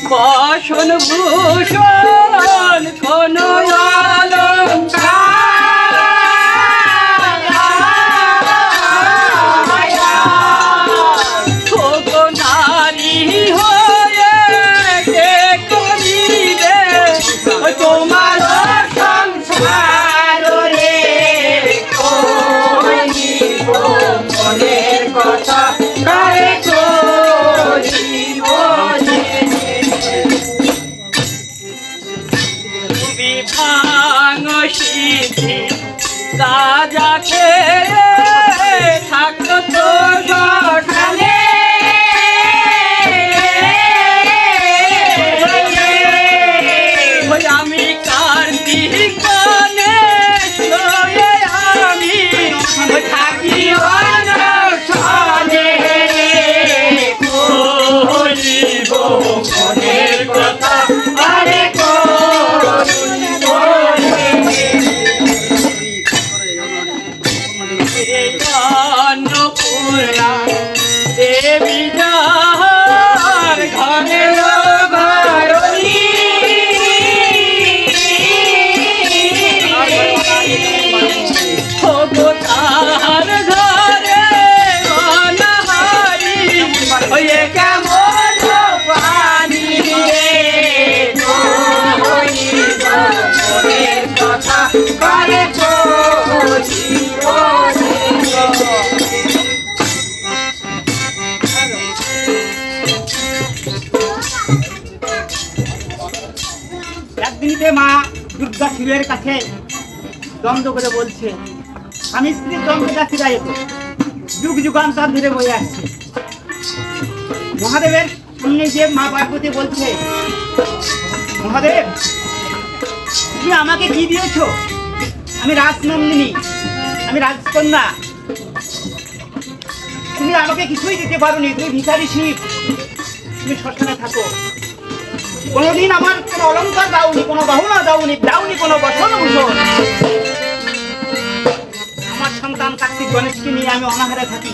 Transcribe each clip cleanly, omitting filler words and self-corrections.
বাসন ভূষণ কোন নারী হয়ে করিবে তোমার সংসার রে মনের কথা গাজা খেয়ে থাকতো তো সকালে আমি কার্তিক আমি থাকি মনের কথা আরে অন্নপূর্ণা দেবী যার ঘরে ঘরণী তার ঘরে অনাহারি হয়ে কেমন পানি কথা করে একদিনকে মা দুর্গা শিবের কাছে দ্বন্দ্ব করে বলছে, স্বামী স্ত্রীর দ্বন্দ্ব যাচ্ছিরা যুগ যুগান্তর ধরে বয়ে আসছে। মহাদেবের সামনে যে মা পার্বতী বলছে, মহাদেব তুমি আমাকে কি দিয়েছ? আমি রাজনন্দিনী, আমি রাজকন্যা, তুমি আমাকে কিছুই দিতে পারোনি। তুমি ভিখারি শিব, তুমি শ্মশানে থাকো। কোনোদিন আমার কোনো অলঙ্কার দাওনি, কোনো গহনা দাওনি কোনো বসন ভূষণ। আমার সন্তান কার্তিক গণেশকে নিয়ে আমি অনাহারে থাকি।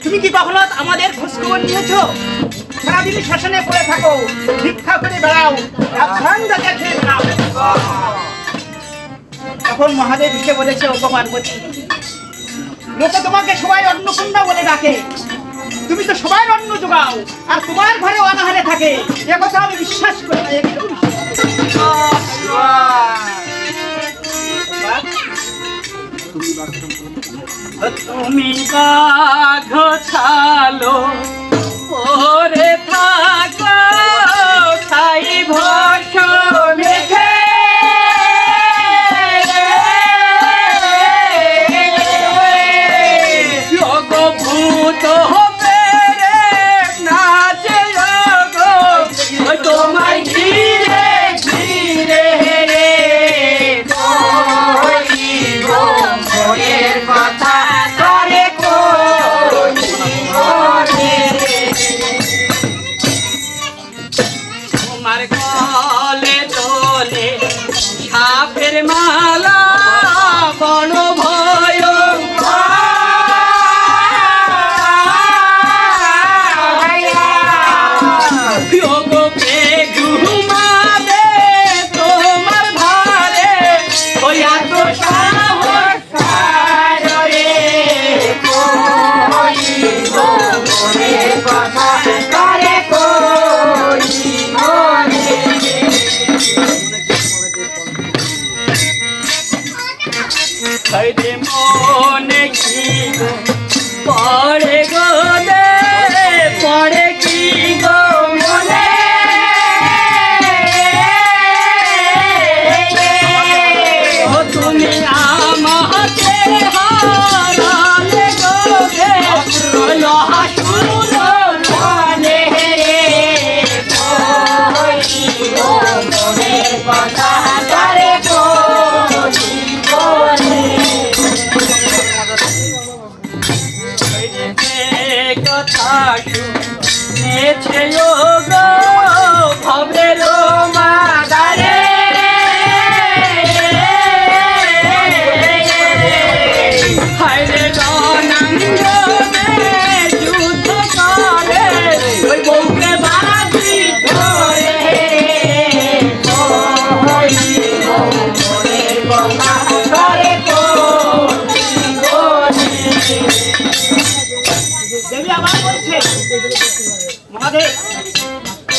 তুমি কি কখনো আমাদের খোঁজখবর নিয়েছ? সারাদিন শ্মশানে পড়ে থাকো, ভিক্ষা করে বেড়াও, তখন মহাদেব এসে বলেছে, ও পার্বতী, লোকে তোমাকে সবাই অন্নপূর্ণা বলে ডাকে, তুমি তো সবাই অন্ন যোগাও আর তোমার ঘরে অনাহারে থাকে, এ কথা আমি বিশ্বাস করি না। তুমি বাঘ ছালো ওরে থাকো ছাই ভস মেঘে ভূত হবে রে নাচে গো তোমায় ঘিরে ঘিরে রে মনের কথা করে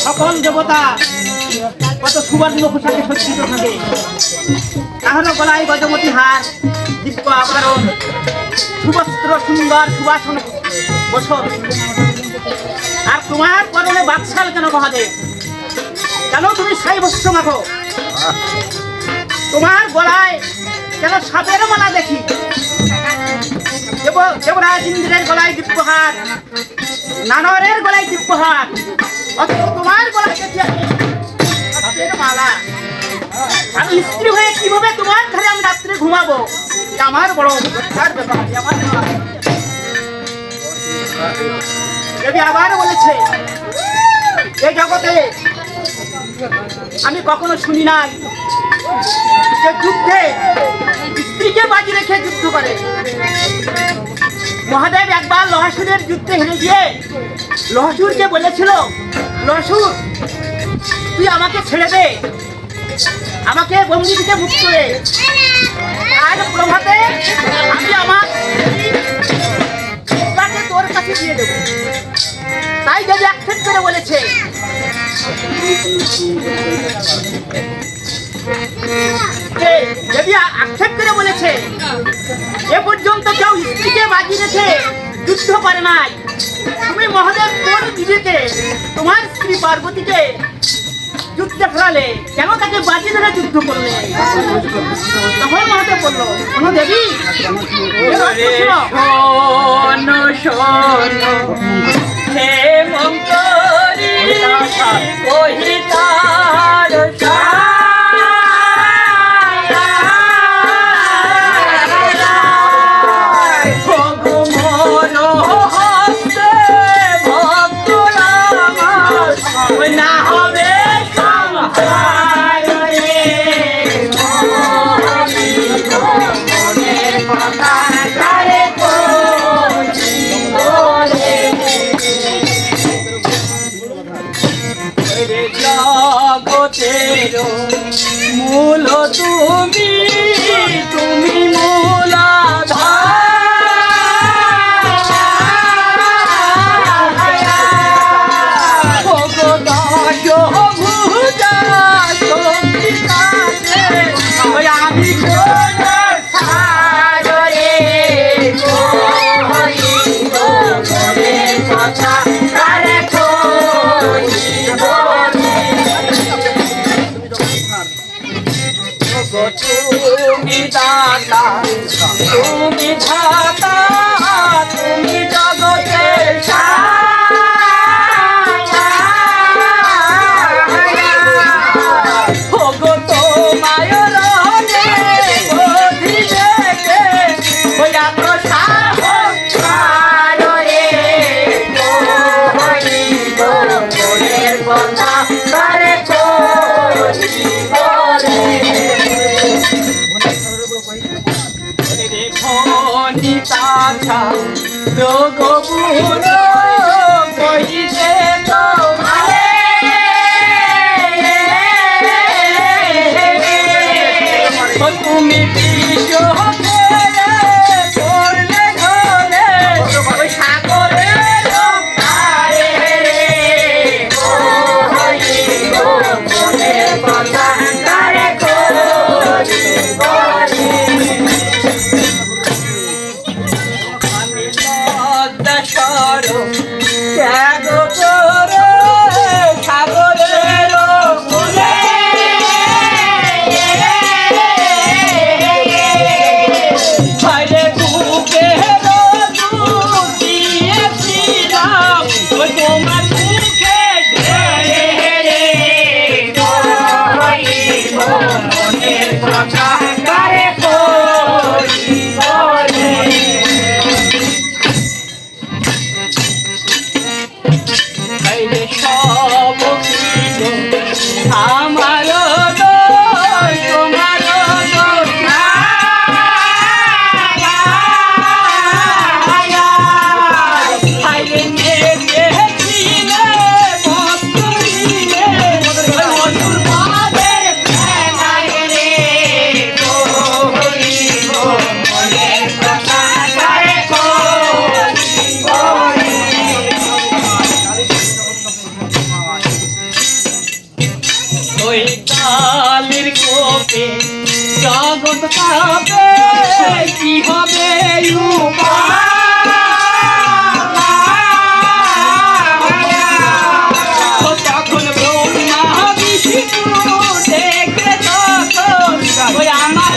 সকল দেবতা কত সুবর্ণ পোশাকে সজ্জিত থাকে, তাহারও গলায় গজমতি হার, দিব্য আভরণ, সুবস্ত্র, সুন্দর সুবাসন বসন। আর তোমার পরনে বাদশাল কেন মহাদেব? কেন তুমি সাই বস্ত্র মাখো? তোমার গলায় কেন সাপের মালা দেখি? দেবরাজ ইন্দ্রের গলায় দিব্যহার, নানরের গলায় দিব্যহার, অথচ তোমার গলায় দেখি আমি সাপের মালা। আমি স্ত্রী হয়ে কিভাবে তোমার ঘরে আমি রাত্রে ঘুমাবো? এটা আমার বড় অভিজ্ঞতার ব্যাপার। দেবী আবার বলেছে, এই জগতে আমি কখনো শুনি নাই যে যুদ্ধে স্ত্রীকে বাজি রেখে যুদ্ধ করে। মহাদেব একবার লহাসুরের যুদ্ধে হেরে গিয়ে লহাসুরকে বলেছিল, লহাসুর তুই আমাকে ছেড়ে দে, আমাকে বন্দি থেকে মুক্ত করে, আর প্রভাতে আমি আমার স্ত্রীকে তোর কাছে দিয়ে দেবো। তাই দেবী আক্ষেপ করে বলেছে, দেবী আক্ষেপ করে বলেছে, এ পর্যন্ত কেউ স্ত্রীকে বাজি রেখে যুদ্ধ করে নাই। তুমি মহাদেব কোন বিবেকে তোমার স্ত্রী পার্বতীকে যুদ্ধে ফেরালে? কেন তাকে বাজি ধরে যুদ্ধ করলে? তখন মহাদেব বললো, শোনো দেবী, শোনো শোনো হে মন্তরী কহিতার না হবে জগতের মূল তুমি, তুমি আমি তুমি দাতা, তুমি ধাতা, তুমি জগতের ভোগো তোমায় রনে অধিবেকে হইয়া তো সাহস রে হইব মনের কথা তারে নিতাছা যোগগুণ কহিতে তোমারে তুমি বিশ্ব করলে ঘরে সাগরে সর ওই কালের কোপে জগৎ কাঁপে, কি হবে তখন ব্রহ্মা বিষ্ণু দেখে তখন ওই আমার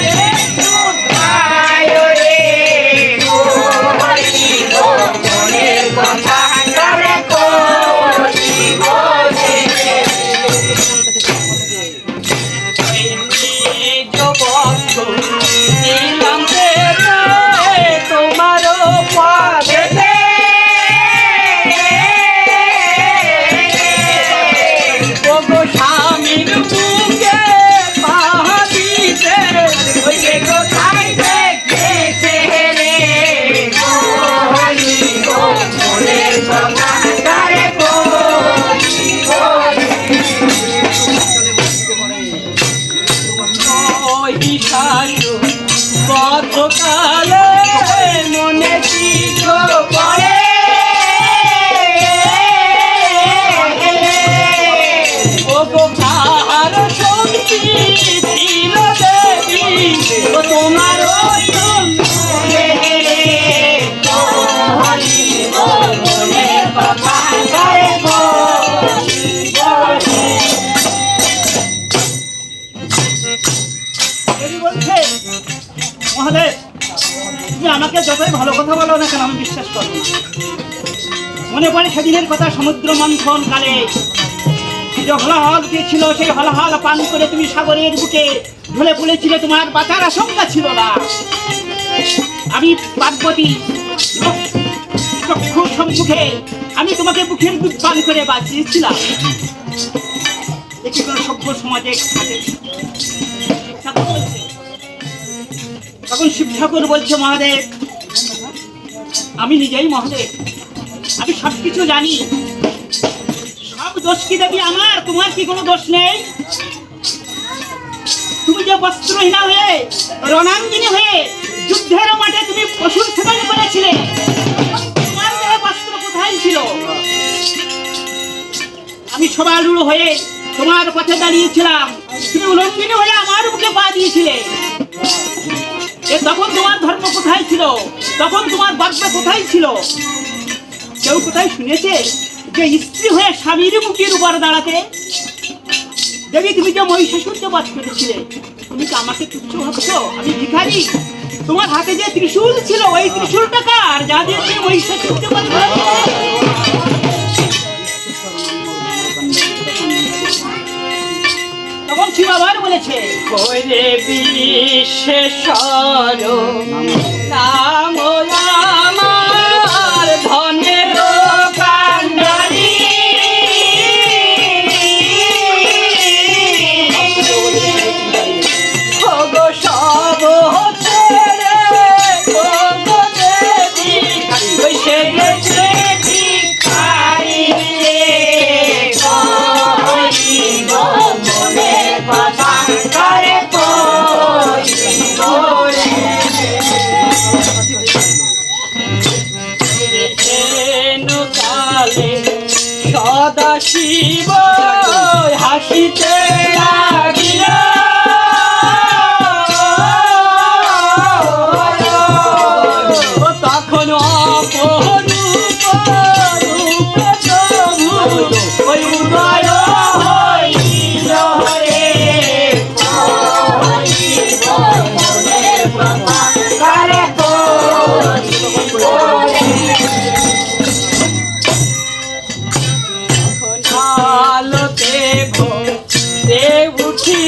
তোমারও পাবে ওগো স্বামীর বুকে পাহা দিতে ওই যে কোথায় দেখেছে রে মনের কথা তারে কতকালে মনে চিত্র পড়ে ওগো কাহার শক্তি ছিল দেবী ও তোমার মহাদেব, তুমি আমাকে যতই ভালো কথা বলো না কেন আমি বিশ্বাস করবো না। মনে পড়ে সেদিনের কথা, সমুদ্র মন্থন কালে যে হলাহল ছিল, সেই হলাহল পান করে তুমি সাগরের বুকে ঢলে পড়েছিলে, তোমার বাঁচার আশঙ্কা ছিল না। আমি পার্বতী চক্ষু সম্মুখে আমি তোমাকে বুকের দুধ পান করে বাঁচিয়েছিলাম। এটি কোনো সভ্য সমাজে থাকে? তখন শিব ঠাকুর বলছে, মহাদেব আমি নিজেই মহাদেব, আমি সবকিছু জানি, সব দোষ কি দেবী আমার, তোমার কি কোনো দোষ নেই? তুমি যে বস্ত্রহীনা হয়ে রণাঙ্গিনী হয়ে যুদ্ধের মাঠে তুমি পশুর সেবন করেছিলে, তোমার দেহে বস্ত্র কোথায় ছিল? আমি সবালুর হয়ে তোমার পথে দাঁড়িয়েছিলাম, তুমি উলঙ্গিনী হয়ে আমার বুকে পা দিয়েছিলে। তখন তোমার ধর্ম কোথায় ছিল? তখন তোমার বাগ্য কোথায় ছিল? কেউ কোথায় শুনেছে যে স্ত্রী হয়ে স্বামীর মুখের উপর দাঁড়াতে? দেবী, তুমি যে মহিষাসুরকে বধ করেছিলে, তুমি কি আমাকে তুচ্ছ ভাবছো? আমি ভিখারি। তোমার হাতে যে ত্রিশূল ছিল, ওই ত্রিশূলটা কার, যা দিয়ে তুমি মহিষাসুরকে বধ করেছিলে? তখন শিব আবার বলেছে, ওরে বিশ্বেশ্বর নাম আমার ধনের কান্ডারি, ওগো সব ছেড়ে ওগো দেবী ওই সেজেছে ভিখারি রে, মনের কথা করে কালে সদা শিব হাসিতে লাগিল, তখন অপরূপ রূপে প্রভু ওই উদয় হইল রে, আলোতে ভোরে উঠি